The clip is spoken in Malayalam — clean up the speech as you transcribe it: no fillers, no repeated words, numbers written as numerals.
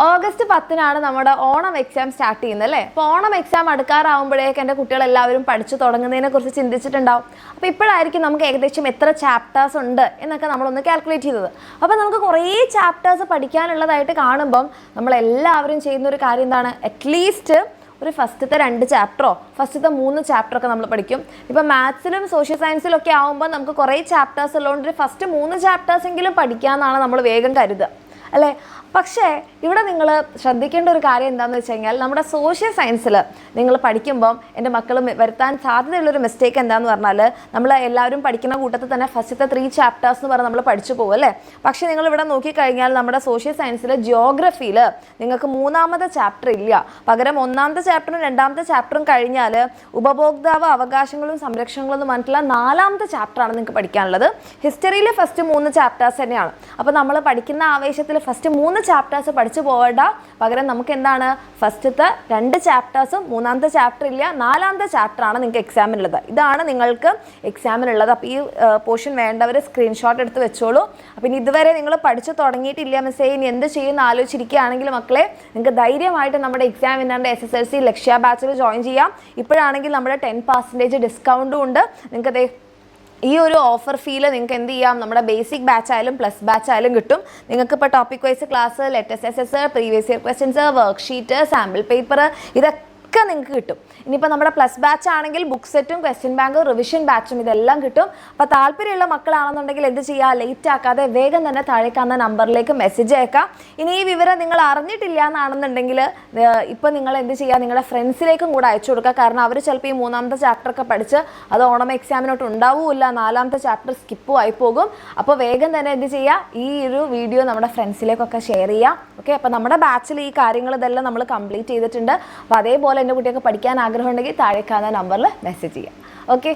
ഓഗസ്റ്റ് 10-നാണ് നമ്മുടെ ഓണം എക്സാം സ്റ്റാർട്ട് ചെയ്യുന്നത് അല്ലേ. അപ്പോൾ ഓണം എക്സാം അടുക്കാറാവുമ്പോഴേക്ക് എൻ്റെ കുട്ടികളെല്ലാവരും പഠിച്ചു തുടങ്ങുന്നതിനെ കുറിച്ച് ചിന്തിച്ചിട്ടുണ്ടാവും. അപ്പോൾ ഇപ്പോഴായിരിക്കും നമുക്ക് ഏകദേശം എത്ര ചാപ്റ്റേഴ്സ് ഉണ്ട് എന്നൊക്കെ നമ്മളൊന്ന് കാൽക്കുലേറ്റ് ചെയ്തത്. അപ്പോൾ നമുക്ക് കുറേ ചാപ്റ്റേഴ്സ് പഠിക്കാനുള്ളതായിട്ട് കാണുമ്പം നമ്മളെല്ലാവരും ചെയ്യുന്ന ഒരു കാര്യം എന്താണ്, അറ്റ്ലീസ്റ്റ് ഒരു ഫസ്റ്റത്തെ 2 ചാപ്റ്ററോ ഫസ്റ്റത്തെ 3 ചാപ്റ്ററൊക്കെ നമ്മൾ പഠിക്കും. ഇപ്പം മാത്സിലും സോഷ്യൽ സയൻസിലും ഒക്കെ ആകുമ്പോൾ നമുക്ക് കുറേ ചാപ്റ്റേഴ്സ് ഉള്ളതുകൊണ്ട് ഒരു ഫസ്റ്റ് 3 ചാപ്റ്റേഴ്സെങ്കിലും പഠിക്കാമെന്നാണ് നമ്മൾ വേഗം കരുതുക അല്ലേ. പക്ഷേ ഇവിടെ നിങ്ങൾ ശ്രദ്ധിക്കേണ്ട ഒരു കാര്യം എന്താണെന്ന് വെച്ച് കഴിഞ്ഞാൽ, നമ്മുടെ സോഷ്യൽ സയൻസിൽ നിങ്ങൾ പഠിക്കുമ്പം എൻ്റെ മക്കൾ വരുത്താൻ സാധ്യതയുള്ളൊരു മിസ്റ്റേക്ക് എന്താണെന്ന് പറഞ്ഞാൽ, നമ്മൾ എല്ലാവരും പഠിക്കുന്ന കൂട്ടത്തിൽ തന്നെ ഫസ്റ്റത്തെ 3 ചാപ്റ്റേഴ്സ് എന്ന് പറഞ്ഞ് നമ്മൾ പഠിച്ചു പോകും അല്ലേ. പക്ഷേ നിങ്ങളിവിടെ നോക്കിക്കഴിഞ്ഞാൽ നമ്മുടെ സോഷ്യൽ സയൻസിൽ ജിയോഗ്രഫിയിൽ നിങ്ങൾക്ക് 3-ാമത്തെ ചാപ്റ്റർ ഇല്ല. പകരം 1-ാമത്തെ ചാപ്റ്ററും 2-ാമത്തെ ചാപ്റ്ററും കഴിഞ്ഞാൽ ഉപഭോക്താവ് അവകാശങ്ങളും സംരക്ഷണങ്ങളും എന്ന് പറഞ്ഞിട്ടുള്ള 4-ാമത്തെ ചാപ്റ്ററാണ് നിങ്ങൾക്ക് പഠിക്കാനുള്ളത്. ഹിസ്റ്ററിയിൽ ഫസ്റ്റ് 3 ചാപ്റ്റേഴ്സ് തന്നെയാണ്. അപ്പോൾ നമ്മൾ പഠിക്കുന്ന ആവേശത്തിൽ ഫസ്റ്റ് 3 ചാപ്റ്റേഴ്സ് പഠിച്ചു പോകേണ്ട, പകരം നമുക്ക് എന്താണ് ഫസ്റ്റത്തെ 2 ചാപ്റ്റേഴ്സും 3-ാമത്തെ ചാപ്റ്റർ ഇല്ല, 4-ാമത്തെ ചാപ്റ്ററാണ് നിങ്ങൾക്ക് എക്സാമിനുള്ളത്. ഇതാണ് നിങ്ങൾക്ക് എക്സാമിനുള്ളത്. അപ്പോൾ ഈ പോർഷൻ വേണ്ടവർ സ്ക്രീൻഷോട്ട് എടുത്ത് വെച്ചോളൂ. അപ്പോൾ ഇനി ഇതുവരെ നിങ്ങൾ പഠിച്ചു തുടങ്ങിയിട്ടില്ല മിസ്സേ, ഇനി എന്ത് ചെയ്യുമെന്ന് ആലോചിച്ചിരിക്കുകയാണെങ്കിൽ മക്കളെ, നിങ്ങൾക്ക് ധൈര്യമായിട്ട് നമ്മുടെ എക്സാം വിന്നറിൻ്റെ SSLC ലക്ഷ്യ ബാച്ചിൽ ജോയിൻ ചെയ്യാം. ഇപ്പോഴാണെങ്കിൽ നമ്മുടെ 10% ഡിസ്കൗണ്ടും ഉണ്ട്. നിങ്ങൾക്ക് ഈ ഒരു ഓഫർ ഫീൽ നിങ്ങൾക്ക് എന്ത് ചെയ്യാം, നമ്മുടെ ബേസിക് ബാച്ച് ആയാലും പ്ലസ് ബാച്ച് ആയാലും കിട്ടും. നിങ്ങൾക്ക് ഇപ്പോൾ topic wise class, latest SS, previous year questions, worksheet, sample paper, ഇതൊക്കെ നിങ്ങൾക്ക് കിട്ടും. ഇനിയിപ്പോൾ നമ്മുടെ പ്ലസ് ബാച്ച് ആണെങ്കിൽ ബുക്ക് സെറ്റും ക്വസ്റ്റ്യൻ ബാങ്കും റിവിഷൻ ബാച്ചും ഇതെല്ലാം കിട്ടും. അപ്പോൾ താല്പര്യമുള്ള മക്കളാണെന്നുണ്ടെങ്കിൽ എന്ത് ചെയ്യുക, ലേറ്റ് ആക്കാതെ വേഗം തന്നെ താഴെ കാണുന്ന നമ്പറിലേക്ക് മെസ്സേജ് അയക്കാം. ഇനി ഈ വിവരം നിങ്ങൾ അറിഞ്ഞിട്ടില്ല എന്നാണെന്നുണ്ടെങ്കിൽ ഇപ്പോൾ നിങ്ങൾ എന്ത് ചെയ്യുക, നിങ്ങളുടെ ഫ്രണ്ട്സിലേക്കും കൂടെ അയച്ചു കൊടുക്കുക. കാരണം അവർ ചിലപ്പോൾ ഈ 3-ാമത്തെ ചാപ്റ്ററൊക്കെ പഠിച്ച് അത് ഓണം എക്സാമിനോട്ട് ഉണ്ടാവില്ല, 4-ാമത്തെ ചാപ്റ്റർ സ്കിപ്പും ആയി പോകും. അപ്പോൾ വേഗം തന്നെ എന്ത് ചെയ്യുക, ഈ ഒരു വീഡിയോ നമ്മുടെ ഫ്രണ്ട്സിലേക്കൊക്കെ ഷെയർ ചെയ്യുക. ഓക്കെ, അപ്പോൾ നമ്മുടെ ബാച്ചിൽ ഈ കാര്യങ്ങൾ ഇതെല്ലാം നമ്മൾ കംപ്ലീറ്റ് ചെയ്തിട്ടുണ്ട്. അപ്പോൾ അതേപോലെ എൻ്റെ കുട്ടിയൊക്കെ പഠിക്കാൻ ആഗ്രഹമുണ്ടെങ്കിൽ താഴെ കാണുന്ന നമ്പറിൽ മെസ്സേജ് ചെയ്യാം. ഓക്കെ.